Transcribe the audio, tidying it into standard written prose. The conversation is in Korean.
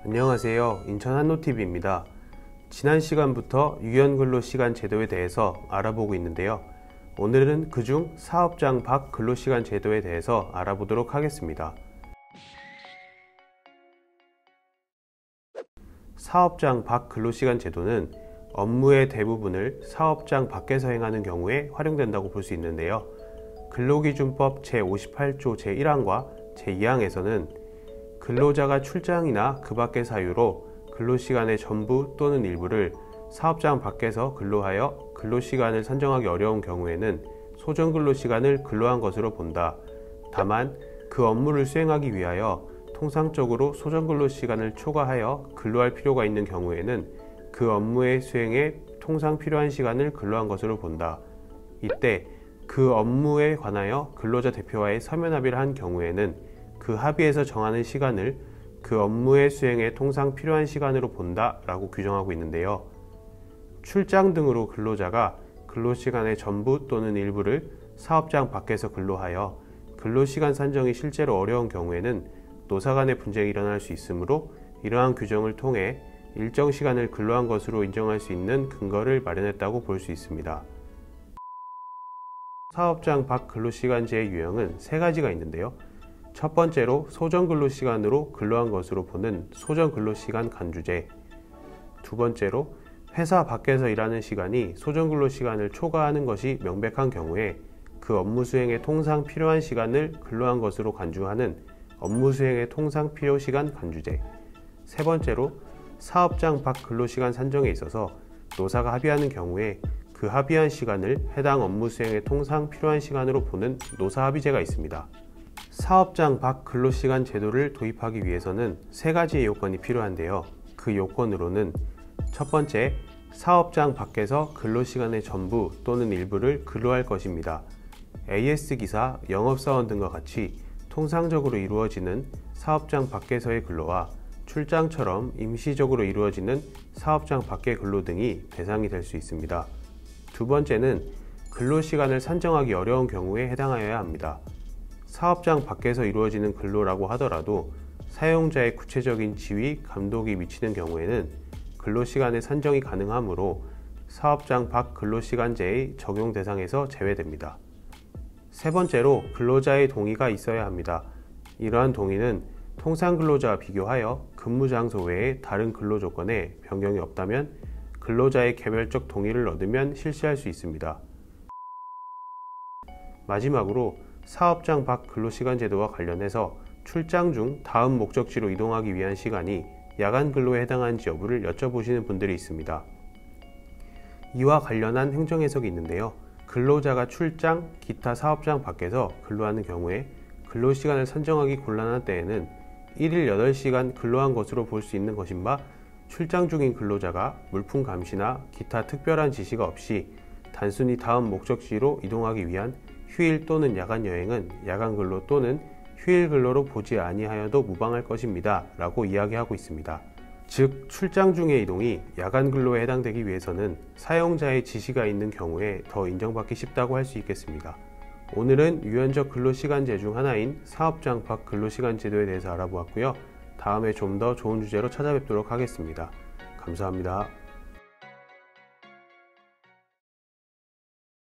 안녕하세요. 인천 한노TV입니다. 지난 시간부터 유연근로시간 제도에 대해서 알아보고 있는데요. 오늘은 그중 사업장 밖 근로시간 제도에 대해서 알아보도록 하겠습니다. 사업장 밖 근로시간 제도는 업무의 대부분을 사업장 밖에서 행하는 경우에 활용된다고 볼 수 있는데요. 근로기준법 제58조 제1항과 제2항에서는 근로자가 출장이나 그 밖의 사유로 근로시간의 전부 또는 일부를 사업장 밖에서 근로하여 근로시간을 산정하기 어려운 경우에는 소정근로시간을 근로한 것으로 본다. 다만 그 업무를 수행하기 위하여 통상적으로 소정근로시간을 초과하여 근로할 필요가 있는 경우에는 그 업무의 수행에 통상 필요한 시간을 근로한 것으로 본다. 이때 그 업무에 관하여 근로자 대표와의 서면 합의를 한 경우에는 그 합의에서 정하는 시간을 그 업무의 수행에 통상 필요한 시간으로 본다 라고 규정하고 있는데요. 출장 등으로 근로자가 근로시간의 전부 또는 일부를 사업장 밖에서 근로하여 근로시간 산정이 실제로 어려운 경우에는 노사 간의 분쟁이 일어날 수 있으므로 이러한 규정을 통해 일정 시간을 근로한 것으로 인정할 수 있는 근거를 마련했다고 볼 수 있습니다. 사업장 밖 근로시간제의 유형은 세 가지가 있는데요. 첫 번째로 소정근로시간으로 근로한 것으로 보는 소정근로시간 간주제, 두 번째로 회사 밖에서 일하는 시간이 소정근로시간을 초과하는 것이 명백한 경우에 그 업무 수행에 통상 필요한 시간을 근로한 것으로 간주하는 업무 수행의 통상 필요시간 간주제, 세 번째로 사업장 밖 근로시간 산정에 있어서 노사가 합의하는 경우에 그 합의한 시간을 해당 업무 수행에 통상 필요한 시간으로 보는 노사합의제가 있습니다. 사업장 밖 근로시간 제도를 도입하기 위해서는 세 가지의 요건이 필요한데요. 그 요건으로는 첫 번째, 사업장 밖에서 근로시간의 전부 또는 일부를 근로할 것입니다. AS기사, 영업사원 등과 같이 통상적으로 이루어지는 사업장 밖에서의 근로와 출장처럼 임시적으로 이루어지는 사업장 밖의 근로 등이 대상이 될 수 있습니다. 두 번째는 근로시간을 산정하기 어려운 경우에 해당하여야 합니다. 사업장 밖에서 이루어지는 근로라고 하더라도 사용자의 구체적인 지위, 감독이 미치는 경우에는 근로시간의 산정이 가능하므로 사업장 밖 근로시간제의 적용 대상에서 제외됩니다. 세 번째로 근로자의 동의가 있어야 합니다. 이러한 동의는 통상 근로자와 비교하여 근무 장소 외에 다른 근로 조건에 변경이 없다면 근로자의 개별적 동의를 얻으면 실시할 수 있습니다. 마지막으로 사업장 밖 근로시간 제도와 관련해서 출장 중 다음 목적지로 이동하기 위한 시간이 야간 근로에 해당하는지 여부를 여쭤보시는 분들이 있습니다. 이와 관련한 행정 해석이 있는데요. 근로자가 출장, 기타 사업장 밖에서 근로하는 경우에 근로시간을 산정하기 곤란한 때에는 1일 8시간 근로한 것으로 볼 수 있는 것인 바 출장 중인 근로자가 물품 감시나 기타 특별한 지시가 없이 단순히 다음 목적지로 이동하기 위한 휴일 또는 야간 여행은 야간 근로 또는 휴일 근로로 보지 아니하여도 무방할 것입니다 라고 이야기하고 있습니다. 즉 출장 중의 이동이 야간 근로에 해당되기 위해서는 사용자의 지시가 있는 경우에 더 인정받기 쉽다고 할 수 있겠습니다. 오늘은 유연적 근로시간제 중 하나인 사업장 밖 근로시간 제도에 대해서 알아보았고요. 다음에 좀 더 좋은 주제로 찾아뵙도록 하겠습니다. 감사합니다.